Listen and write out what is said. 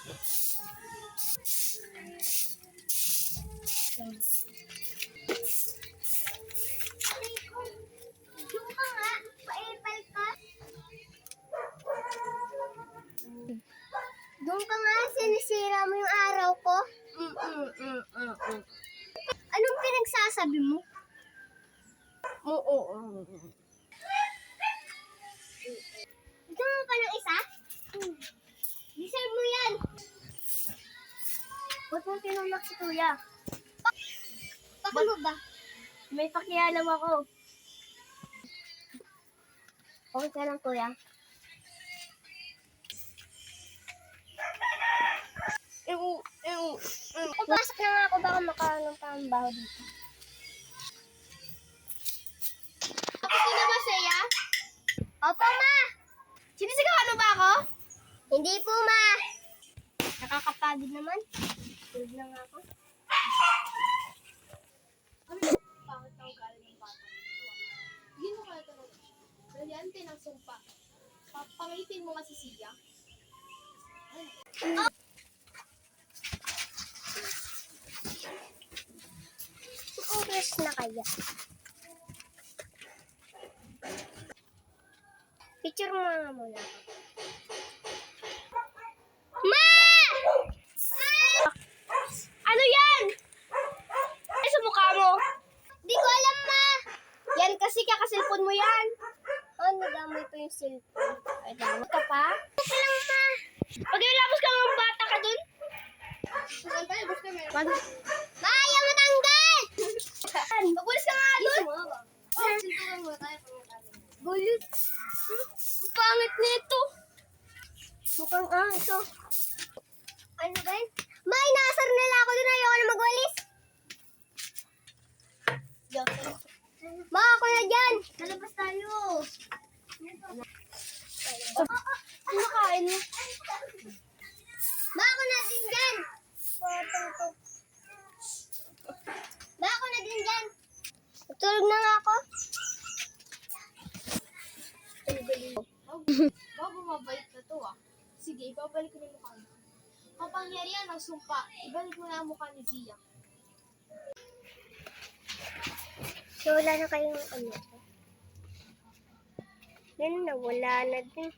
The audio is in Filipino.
Yung ka nga, pa-epal ka. Doon ka nga, sinisira mo yung araw ko. Anong pinagsasabi mo? Gusto mo pa ng isa? Deserve mo yan. Ba't mo tinulak si kuya? Bakit mo ba? May pakialam ako. Okay ka lang, kuya? Papasok na nga ako, baka makaanong pa ang baho dito. Ako na ba, Seya? Opo, ma! Sinisigawan mo ba ako? Hindi po, ma. Nakakapagod naman. Tulog na nga ako. Pangit na ugali ng bata. Hindi mo kaya talaga siya. Brilyante ng sumpa. Papangitin mo nga si Sia. Oras na kaya. Picture mo nga muna. Ma! Ano yan? Ay, sa mukha mo. Di ko alam, ma. Yan kasi kakasilpon mo yan. Oh, nadamay pa yung cellphone. Ay, damay ka pa? Kasi lang, ma. Pag nilapos ka ng bata ka dun. Ma, ayaw mo tanggal! Magulis ka nga dun! Gulit. Ang pangit nito. Mukhang aso. Ano ba yun? Ma, inaasar nila ako dun. Ayaw na magwalis. Ma, ako na dyan. Lalabas tayo. Ano kain mo? Ma, ako na din dyan. Ma, ako na din dyan. Tulog na nga ako. Bago mabait na to ah. Sige, ibabalik ko na yung mukha mo. Kapangyarihan ng sumpa, ibalik mo na ang mukha ni Zia. So, wala na kayong ano. Yan na, wala na din.